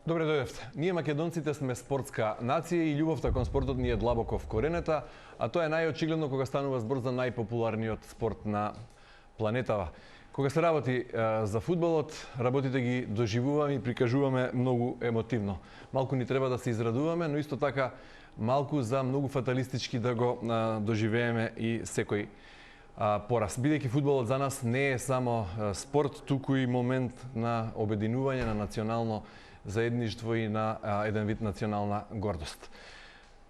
Добре дојдовте. Ние македонците сме спортска нација и љубовта кон спортот ни е длабоко вкоренета, а тоа е најочигледно кога станува збор за најпопуларниот спорт на планетава. Кога се работи за фудбалот, работите ги доживуваме и прикажуваме многу емотивно. Малку ни треба да се израдуваме, но исто така малку за многу фаталистички да го доживееме и секој пораз. Бидејќи фудбалот за нас не е само спорт, туку и момент на обединување, на национално заедништво и на еден вид национална гордост.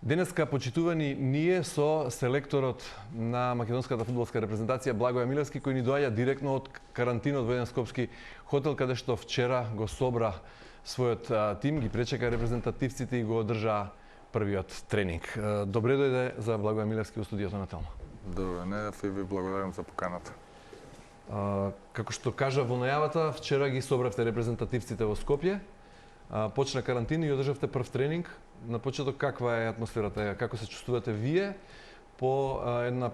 Денеска почитувани ние со селекторот на македонската фудбалска репрезентација Благоје Милевски, кој ни доаѓа директно од карантинот во еден скопски хотел, каде што вчера го собра својот тим, ги пречека репрезентативците и го одржа првиот тренинг. Добре дојде за Благоје Милевски во студиото на Телма. Добре, не, и ви благодарам за поканата. Како што кажа во најавата, вчера ги собравте репрезентативците во Скопје. Почна карантина и одржавте прв тренинг. На почеток каква е атмосферата? Како се чувствувате вие по една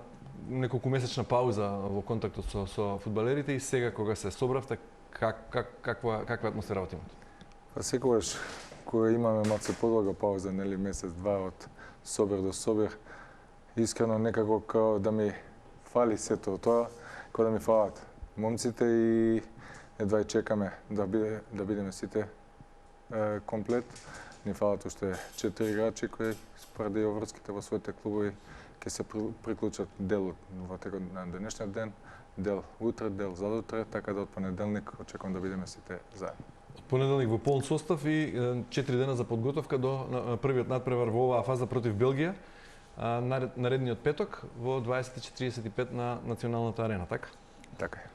неколку месечна пауза во контактот со фудбалерите и сега кога се собравте, каква е атмосфера во тимот? Секогаш кога имаме малце подолга пауза, нели месец-два од собир до собир, искрено некако као да ми фали сето тоа, кога да ми фалат момците и едва и чекаме да бидеме сите комплет. Ни фалат уште 4 играчи кои според врските во своите клубови ќе се приклучат дел во текот на денешниот ден, дел утре, дел задутре, така да од понеделник очекувам да бидеме сите заедно. Од понеделник во полн состав и 4 дена за подготовка до првиот надпревар во оваа фаза против Белгија, наредниот петок во 20:45 на националната арена, така? Така е.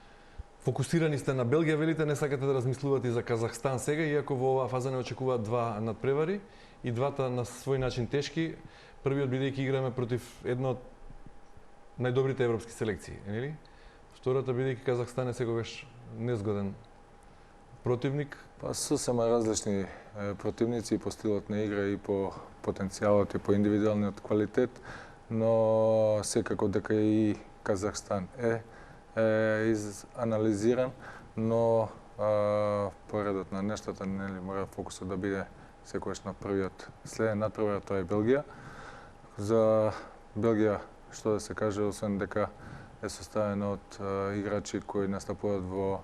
Фокусирани сте на Белгија, велите, не сакате да размислувате и за Казахстан сега, иако во оваа фаза не очекуваат два надпревари и двата на свој начин тешки. Првиот бидејќи играме против едно од најдобрите европски селекции, нели? Втората бидејќи Казахстан е секогаш незгоден противник. Па сосема различни противници и по стилот на игра и по потенцијалот и по индивидуалниот квалитет, но секако дека и Казахстан е изанализиран, но поредот на нештата нели мора фокусот да биде секогаш на првиот следен надпревар, тоа е Белгија. За Белгија што да се каже, освен дека е составена од играчи кои настапуваат во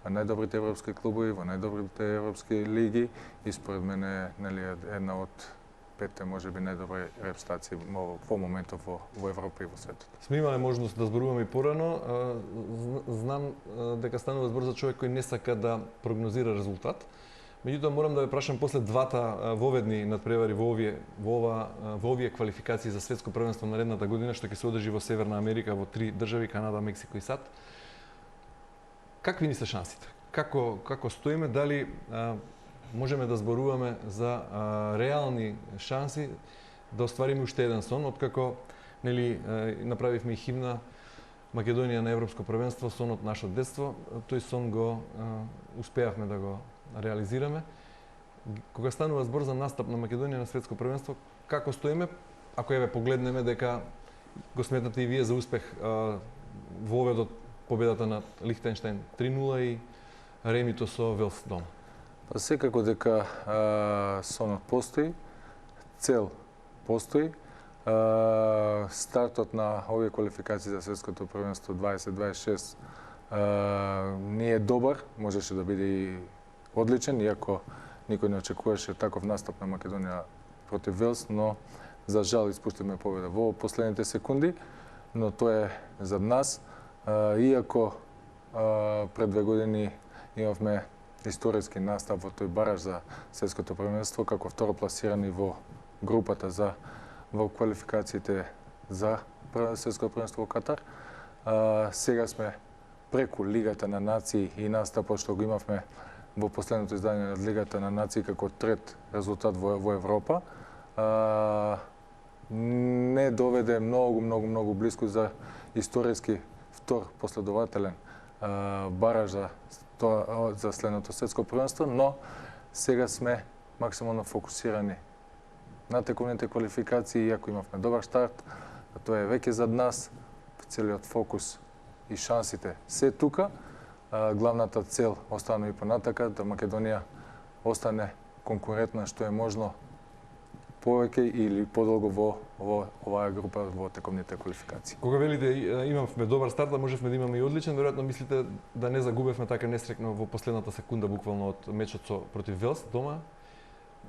најдобрите европски клубови, во најдобрите европски лиги и според мене нели една од петте можеби најдобри репстации во моментов во Европа и во светот. Сме имале можност да зборуваме и порано. Знам дека станува збор за човек кој не сака да прогнозира резултат. Меѓутоа морам да ве прашам после двата воведни надпревари во овие квалификации за светско првенство наредната година што ќе се одржи во Северна Америка во 3 држави, Канада, Мексико и САД. Какви ни се шансите? Како стоиме? Дали можеме да зборуваме за реални шанси да оствариме уште еден сон, откако нели направивме и химна Македонија на европско првенство, сонот нашот детство, тој сон го успеавме да го реализираме. Кога станува збор за настап на Македонија на светско првенство, како стоиме? Ако еве погледнеме дека го сметнате и вие за успех воведот победата над Лихтенштајн 3:0 и ремито со Велс дома. Па секако дека сонот постои, цел постои. Стартот на овие квалификации за светското првенство 2026 не е добар, можеше да биде и одличен, иако никој не очекуваше таков настап на Македонија против Велс, но за жал испуштивме победа во последните секунди, но тоа е за нас. Иако пред 2 години имавме историски настап во тој бараж за светското првенство како второпласирани во групата во квалификациите за светското првенство во Катар. Сега сме преку Лигата на нации и настапот што го имавме во последното издание на Лигата на нации како трет резултат во Европа. Не доведе многу блиску за историски втор последователен бараж за следното светско првенство, но сега сме максимално фокусирани на тековните квалификации, иако имавме добар старт, тоа е веќе зад нас, целиот фокус и шансите се тука. Главната цел остана и понатака, да Македонија остане конкурентна што е можно повеќе или подолго во оваа група во тековните квалификации. Кога велите имавме добар старт, а можевме да имаме и одличен, веројатно мислите да не загубевме така несрекно во последната секунда буквално од мечот против Велс дома?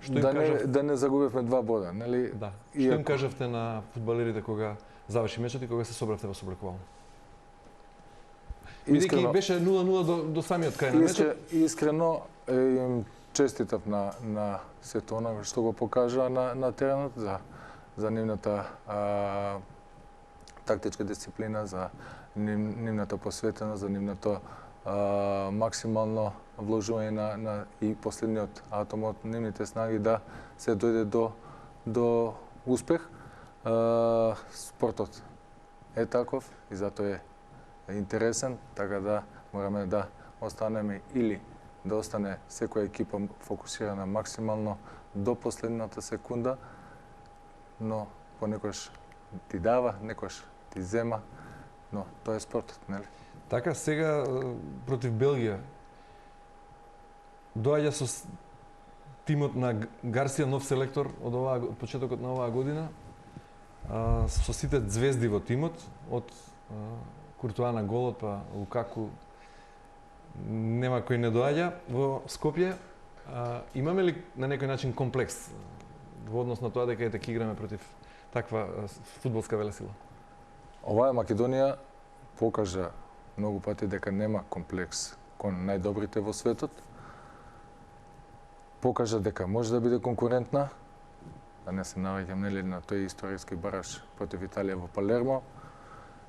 Што да не загубевме 2 бода, нели? Да. Што им кажавте на фудбалерите кога заврши мечот и кога се собравте во соблекувално? Бидејќи беше 0-0 до самиот крај на мечот. Искрено им честитав на сето она што го покажа на теренот за нивната тактичка дисциплина, за нивната посветеност, за нивното максимално вложување на и последниот атом од нивните снаги да се дојде до успех. Спортот е таков и затоа е интересен, така да мораме да останеме или да остане секоја екипа фокусирана максимално до последната секунда, но понекогаш ти дава, некогаш ти зема, но тоа е спортот, нели? Така, сега против Белгија доаѓа со тимот на Гарсија, нов селектор од почетокот на оваа година, со сите звезди во тимот, од Куртуа на голот, па Лукаку, нема кој не доаѓа во Скопје. Имаме ли на некој начин комплекс во однос на тоа дека ќе играме против таква фудбалска велесила? Оваа Македонија покажа многу пати дека нема комплекс кон најдобрите во светот. Покажа дека може да биде конкурентна, да не се наваѓам нели на тој историски бараж против Италија во Палермо,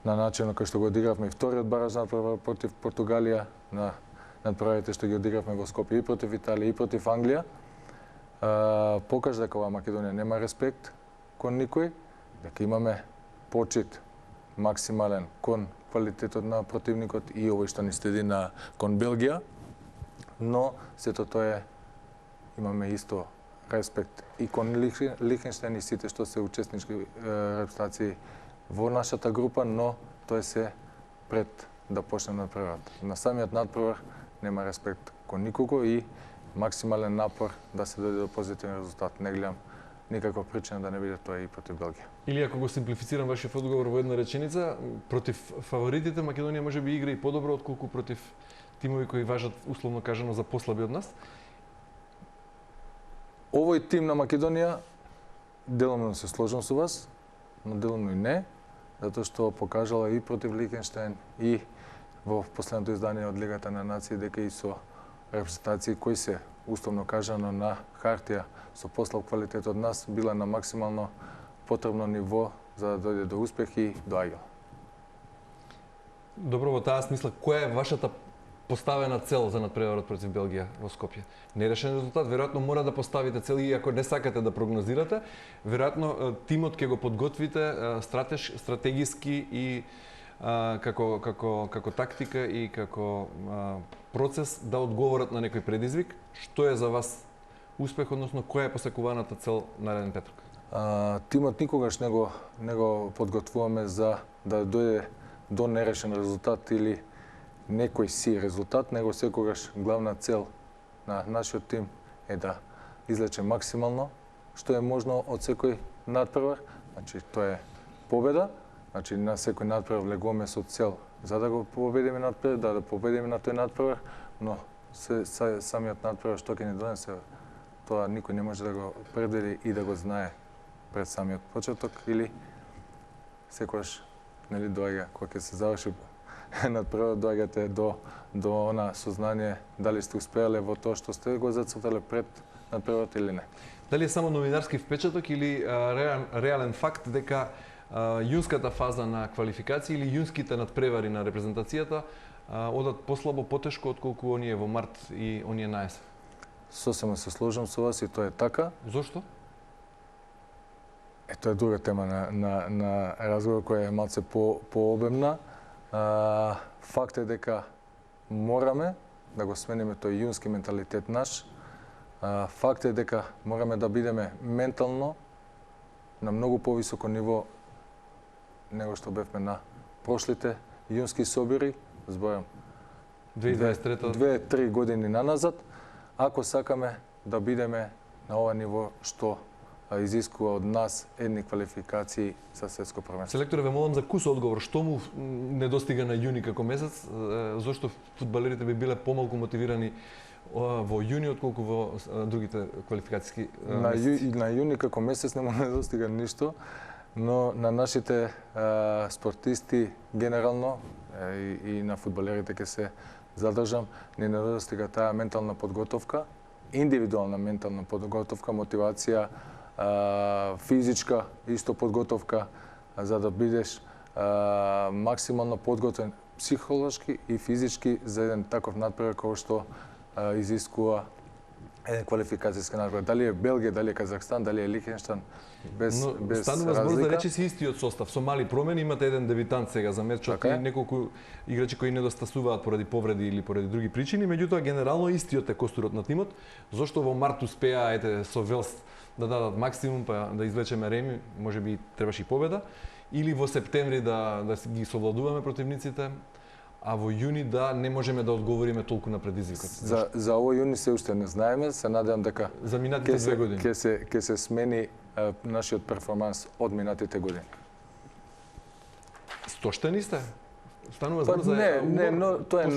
на начинот кој што го одигравме и вториот бараж против Португалија, на надпреварите што ги одигравме во Скопје и против Италија и против Англија. Покажа дека оваа Македонија нема респект кон никој, дека имаме почит максимален кон квалитетот на противникот и овој што ни следи кон Белгија, но сето тоа имаме исто респект и кон Лихтенштајн и сите што се учеснички репрезентации во нашата група, но тоа се пред да почне надпреварот. На самиот надпревар нема респект кон никого и максимален напор да се дојде до позитивен резултат. Не гледам никаква причина да не биде тоа и против Белгија. Или ако го симплифицирам вашиот одговор во една реченица, против фаворитите Македонија може би игра и подобро отколку против тимови кои важат условно кажано за послаби од нас. Овој тим на Македонија деломно се сложам со вас, но деломно и не, затоа што покажала и против Лихтенштајн и во последното издание од Лигата на нации дека и со репрезентации кои се условно кажано на хартија со послаб квалитет од нас била на максимално потребно ниво за да дојде до успех и доаѓала. Добро, во таа смисла, која е вашата поставена цел за надпреварот против Белгија во Скопје? Нерешен резултат, веројатно мора да поставите цел и ако не сакате да прогнозирате, веројатно тимот ќе го подготвите стратегиски и како тактика и како процес да одговорат на некој предизвик. Што е за вас успех, односно која е посекуваната цел нареден петок? Тимот никогаш не го подготвуваме за да дојде до нерешен резултат или некој си резултат, него секогаш главна цел на нашиот тим е да излече максимално што е можно од секој надпревар. Значи тоа е победа. Значи на секој надпревар влегуваме со цел за да го победиме надпревар, да победиме на тој надпревар, но самиот надпревар што ќе ни донесе, тоа никој не може да го предвиди и да го знае пред самиот почеток или секогаш нели доаѓа кога ќе се заврши надпревар, доаѓате до она сознание дали сте успеале во тоа што сте го зацртале пред надпреварот или не. Дали е само новинарски впечаток или реален факт дека јунската фаза на квалификација или јунските надпревари на репрезентацијата одат послабо, потешко отколку оние во март и оние на есен? Сосема се сложам со вас и тоа е така. Зошто? Тоа е друга тема на разговор која е малце пообемна. Факт е дека мораме да го смениме тој јунски менталитет наш. Факт е дека мораме да бидеме ментално на многу повисоко ниво него што бевме на прошлите јунски собори, зборам 2023 2-3 години наназад, ако сакаме да бидеме на ова ниво што изискува од нас едни квалификации за светско првенство. Селекторе, ве молам за кус одговор. Што му недостига на јуни како месец? Зошто фудбалерите би биле помалку мотивирани во јуни отколку во другите квалификацијски месеци? На јуни како месец не му недостига ништо, но на нашите спортисти генерално и на фудбалерите ќе се задржам, не недостига таа ментална подготовка, индивидуална ментална подготовка, мотивација, физичка исто подготовка, за да бидеш максимално подготвен психолошки и физички за еден таков надпревар кој што изискува еден квалификацијски надпревар. Дали е Белгија, дали е Казахстан, дали е Лихтенштайн, без станува збор за разлика. речиси истиот состав. Со мали промени имате еден дебитант сега за мечот и неколку играчи кои недостасуваат поради повреди или поради други причини, меѓутоа генерално истиот е костурот на тимот. Зошто во март успеа со Велс да дадат максимум, па да извлечеме реми, можеби требаше и победа, или во септември да ги совладуваме противниците, а во јуни да не можеме да одговориме толку на предизвикот. За овој јуни се уште не знаеме, се надевам дека за минатите 2 години ќе се смени нашиот перформанс од минатите години. Стоштени сте? Станува збор за но тоа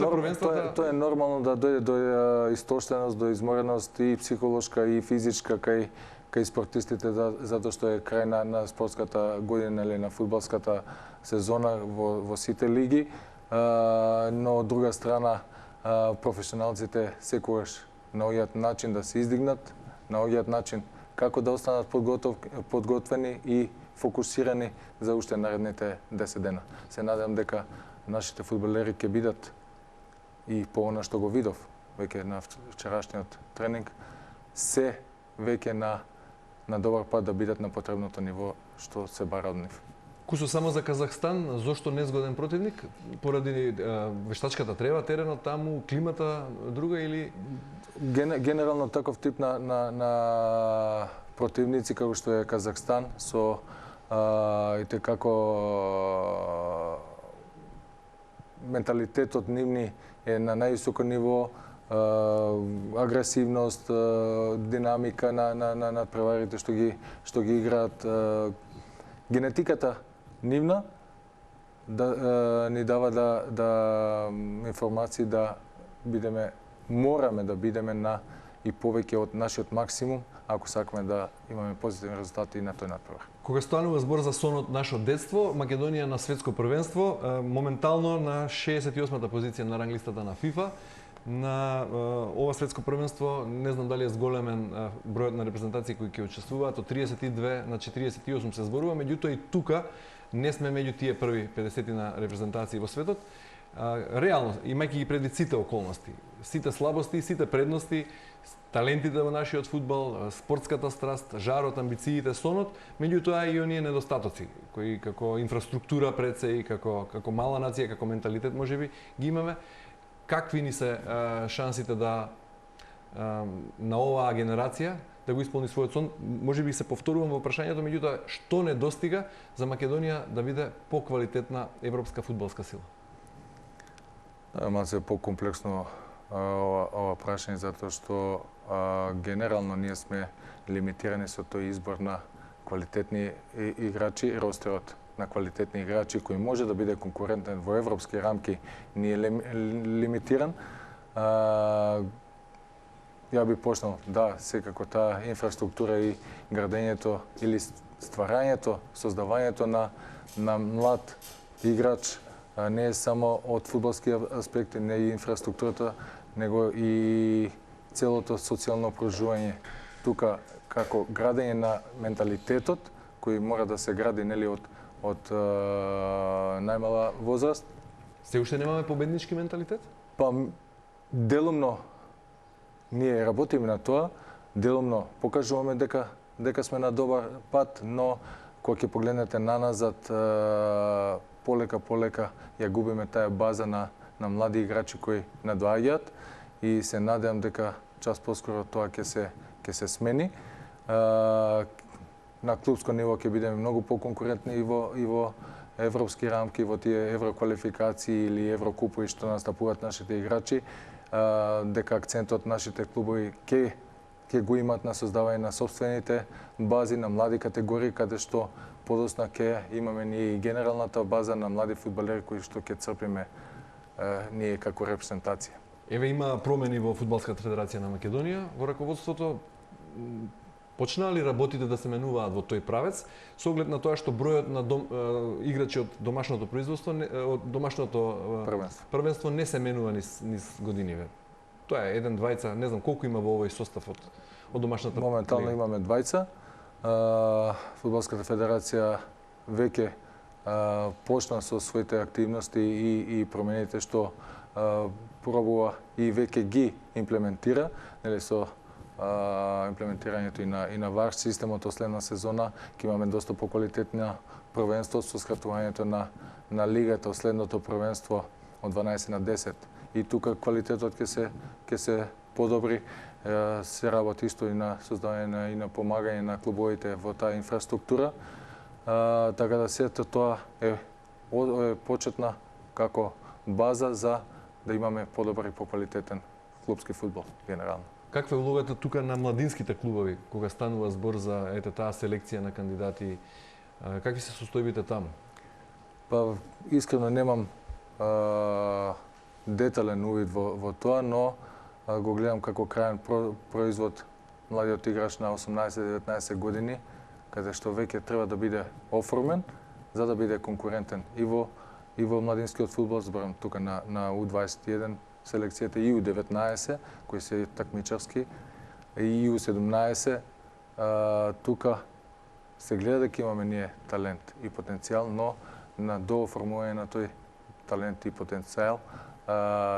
е нормално да дојде до истоштеност, до измореност и психолошка и физичка кај спортистите, затоа што е крај на спортската година или на фудбалската сезона во сите лиги, но од друга страна професионалците секогаш наоѓаат начин да се издигнат, наоѓаат начин како да останат подготвени и фокусирани за уште наредните 10 дена. Се надевам дека нашите фудбалери ќе бидат и по она што го видов веќе на вчерашниот тренинг, се веќе на добар пат да бидат на потребното ниво што се бара од нив. Кусо само за Казахстан, зошто незгоден противник? Поради вештачката трева, теренот таму, климата друга или генерално таков тип на противници како што е Казахстан со и како менталитетот нивни е на највисоко ниво, агресивност, динамика на преварите што ги играат, генетиката нивна ни дава да информации да бидеме, мораме да бидеме на и повеќе од нашиот максимум ако сакаме да имаме позитивни резултати и на тој надпревар. Кога станува збор за сонот нашо детство, Македонија на светско првенство, моментално на 68-та позиција на ранглистата на ФИФА. На ова светско првенство, не знам дали е зголемен бројот на репрезентации кои ќе учествуваат, од 32 на 48 се зборува, меѓутоа и тука не сме меѓу тие први 50 на репрезентации во светот. Реално, имајќи ги предвид сите околности, сите слабости, сите предности, талентите во нашиот фудбал, спортската страст, жарот, амбициите, сонот, меѓутоа и оние недостатоци кои како инфраструктура пред се и како мала нација, како менталитет можеби ги имаме. Какви ни се шансите да на оваа генерација да го исполни својот сон? Можеби се повторувам во прашањето, меѓутоа што недостига за Македонија да биде поквалитетна европска фудбалска сила? Малце покомплексно ова прашање, затоа што генерално ние сме лимитирани со тој избор на квалитетни играчи, ростерот на квалитетни играчи кој може да биде конкурентен во европски рамки не е лимитиран. Ја би почнал, да, секако таа инфраструктура и градењето или стварањето, создавањето на млад играч не е само од фудбалски аспект, не е инфраструктурата, него и целото социјално окружување. Тука како градење на менталитетот кој мора да се гради нели од најмала возраст. Се уште немаме победнички менталитет? Па делумно ние работиме на тоа, делумно покажуваме дека сме на добар пат, но кога ќе погледнете наназад, полека ја губиме таа база на млади играчи кои надоаѓаат и се надевам дека час поскоро тоа ќе се смени. На клубско ниво ќе бидеме многу поконкурентни и во европски рамки, во тие евроквалификации или еврокупови што настапуваат нашите играчи, дека акцентот нашите клубови ќе ќе го имат на создавање на собствените бази на млади категории, каде што подосна ќе имаме ние и генералната база на млади фудбалери кои што ќе црпиме ние како репрезентација. Еве има промени во Фудбалската федерација на Македонија, во раководството. Почнаа ли работите да се менуваат во тој правец, со оглед на тоа што бројот на играчи од домашното производство, од домашното првенство не се менува низ годиниве? Тоа е еден, двајца, не знам колку има во овој состав од домашната лига. Моментално имаме двајца. Фудбалската федерација веќе почна со своите активности и промените што пробува и веќе ги имплементира, нели со имплементирањето и на ВАР системот од следна сезона ќе имаме доста поквалитетно првенство со скратувањето на лигата од следното првенство од 12 на 10. И тука квалитетот ќе се подобри. Се работи исто и на создавање и на помагање на клубовите во таа инфраструктура. Така да сето тоа е почетна како база за да имаме подобар и поквалитетен клубски фудбал генерално. Каква е улогата тука на младинските клубови кога станува збор за таа селекција на кандидати? Какви се состојбите таму? Па искрено немам детален увид во тоа, но го гледам како крајен производ младиот играч на 18-19 години, каде што веќе треба да биде оформен за да биде конкурентен и во младинскиот фудбал, зборам тука на U21 селекцијата и U19 кои се такмичарски и U17. Тука се гледа дека имаме ние талент и потенцијал, но на дооформување на тој талент и потенцијал,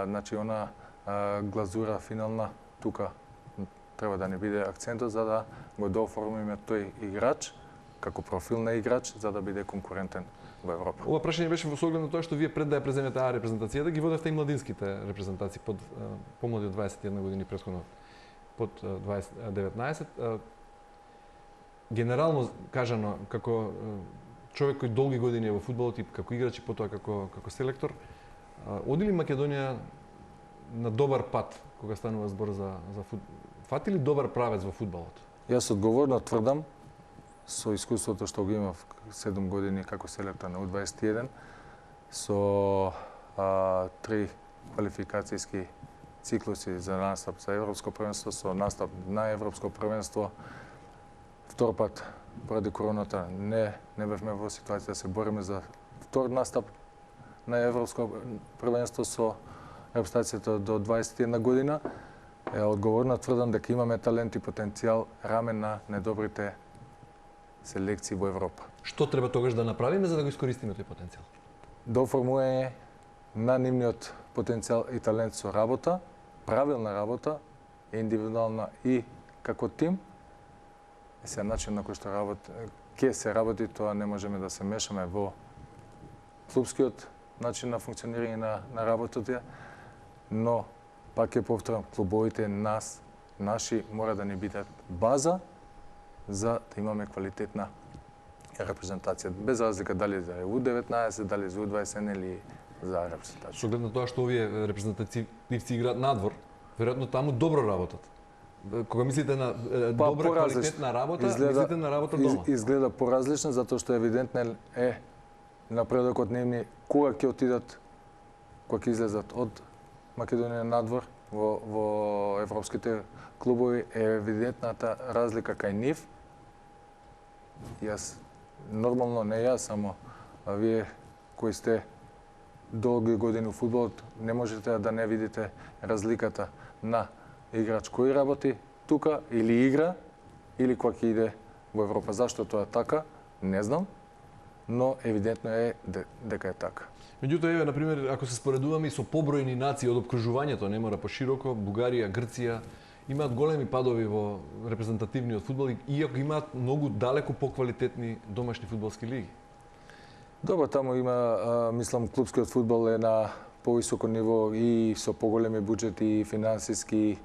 значи она глазура финална тука треба да не биде акцентот за да го дооформиме тој играч како профил на играч за да биде конкурентен во Европа. Ова прашање беше во соглед на тоа што вие пред да ја преземете репрезентацијата ги водевте и младинските репрезентации под помлади од 21 години претходно под 19. Генерално кажано како човек кој долги години е во фудбалот и како играч и потоа како селектор, оди ли Македонија на добар пат кога станува збор за фудбал? Фати ли добар правец во фудбалот? Јас одговорно тврдам со искуството што го имав 7 години како селектор на U21 со 3 квалификацијски циклуси за настап за европско првенство, со настап на европско првенство. Втор пат поради короната не бевме во ситуација да се бориме за втор настап на европско првенство со репрезентацијата до 21 година. Одговорно тврдам дека имаме талент и потенцијал рамен на недобрите селекции во Европа. Што треба тогаш да направиме за да го искористиме тој потенцијал? Доформување на нивниот потенцијал и талент со работа, правилна работа, индивидуална и како тим. Се начин на кој што ќе се работи, тоа не можеме да се мешаме во клубскиот начин на функционирање на работата, но пак ќе повторам, клубовите наши мора да ни бидат база за да имаме квалитетна репрезентација, без разлика дали за U19, дали за U21 или за репрезентација. Со глед на тоа што овие репрезентативци играат надвор, веројатно таму добро работат. Кога мислите на добра квалитетна работа, мислите на работа дома? Изгледа поразлично, затоа што евидентно е напредокот нивни кога ќе отидат, кога ќе излезат од Македонија надвор во европските клубови, е евидентната разлика кај нив. Јас, нормално не јас, само вие кои сте долги години во фудбалот, не можете да не видите разликата на играч кој работи тука или игра, или кога ќе иде во Европа. Зашто тоа е така, не знам, но евидентно е дека е така. Меѓутоа, еве, например, ако се споредуваме и со побројни нации од опкружувањето, не мора пошироко, Бугарија, Грција, имаат големи падови во репрезентативниот фудбал, иако имаат многу далеку поквалитетни домашни фудбалски лиги. Добро, таму има, мислам, клубскиот фудбал е на повисоко ниво и со поголеми буџети и финансиски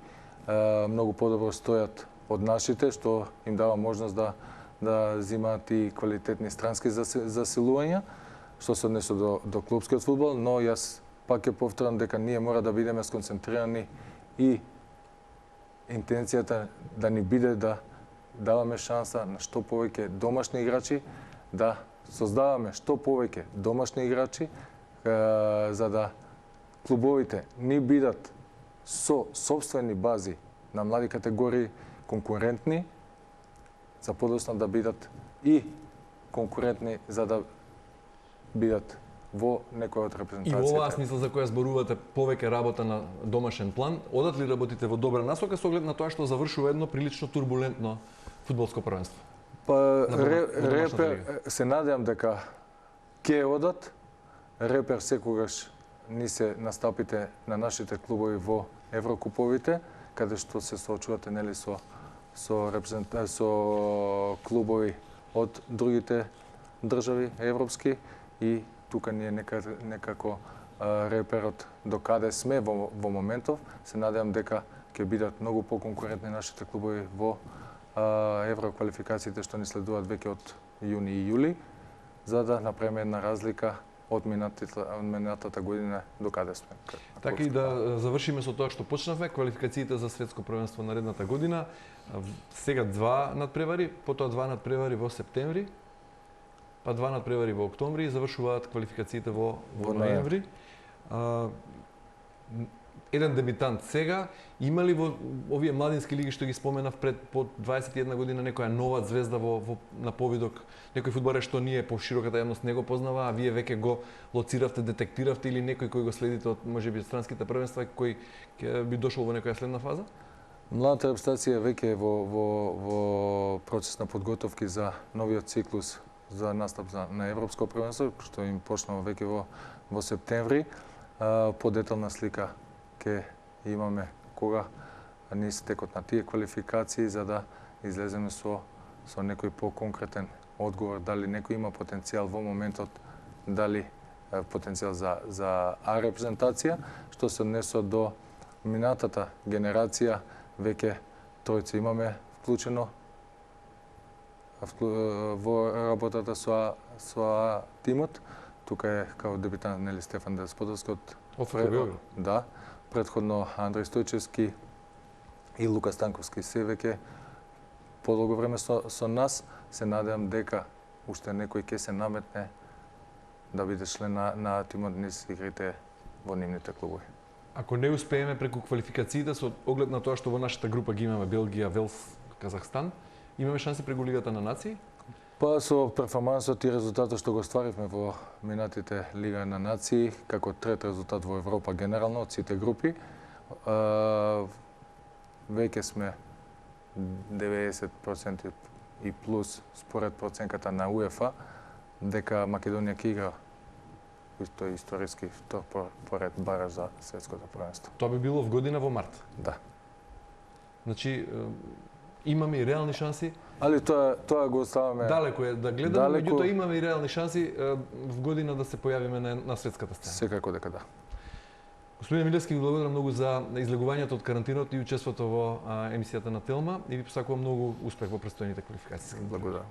многу подобро стојат од нашите, што им дава можност да земаат и квалитетни странски засилувања, што се однесе до клубскиот фудбал, но јас пак ќе повторам дека ние мора да бидеме сконцентрирани и интенцијата да ни биде да даваме шанса на што повеќе домашни играчи, да создаваме што повеќе домашни играчи, за да клубовите ни бидат со сопствени бази на млади категории конкурентни, за подоцна да бидат и конкурентни за да бидат во некоја од И репрезентацијата. во оваа смисла за која зборувате повеќе работа на домашен план, одат ли работите во добра насока со оглед на тоа што завршува едно прилично турбулентно фудбалско првенство? Па домашната Репер се надевам дека ќе одат. Репер секогаш ни се настапите на нашите клубови во еврокуповите, каде што се соочувате нели со клубови од другите држави европски и тука ние некако Реперот до каде сме во моментов, се надевам дека ќе бидат многу поконкурентни нашите клубови во евроквалификациите што ни следуваат веќе од јуни и јули, за да направиме една разлика од минатата година до каде сме. Така и да завршиме со тоа што почнавме, квалификациите за светско првенство наредната година. Сега 2 надпревари, потоа 2 надпревари во септември, па 2 надпревари во октомври и завршуваат квалификациите во ноември. Еден дебитант сега, има ли во овие младински лиги што ги споменав пред по 21 година некоја нова звезда на повидок, некој фудбалер што ние по широката јавност не го познава, а вие веќе го лоциравте, детектиравте или некој кој го следите од можеби странските првенства кој ќе би дошол во некоја следна фаза? Младата репрезентација веќе е во процес на подготовки за новиот циклус за настап на европско првенство, што им почнува веќе во септември. Подетална слика ќе имаме кога ни стекот на тие квалификации за да излеземе со некој поконкретен одговор дали некој има потенцијал во моментот, дали потенцијал за А репрезентација, што се однесува до минатата генерација, веќе тројца имаме вклучено во работата со тимот. Тука е као дебитант нели Стефан Десподовски од да, претходно Андреј Стојчевски и Лука Станковски се веќе подолго време со нас. Се надевам дека уште некој ќе се наметне да биде член на тимот низ игрите во нивните клубови. Ако не успееме преку квалификациите со оглед на тоа што во нашата група ги имаме Белгија, Велс, Казахстан, имаме шанси преку Лигата на нации? Па со перформансот и резултатот што го стваривме во минатите Лига на нации, како трет резултат во Европа генерално од сите групи, веќе сме 90% и плюс според проценката на УЕФА дека Македонија ќе игра тој историски втор поред бараж за светското првенство. Тоа би било в година во март. Да. Значи имаме и реални шанси. Али тоа го оставаме далеко е да гледаме, меѓутоа имаме и реални шанси в година да се појавиме на светската сцена. Секако дека да. Господин Милевски, ви благодарам многу за излегувањето од карантинот и учеството во емисијата на Телма и ви посакувам многу успех во престојните квалификации. Благодарам.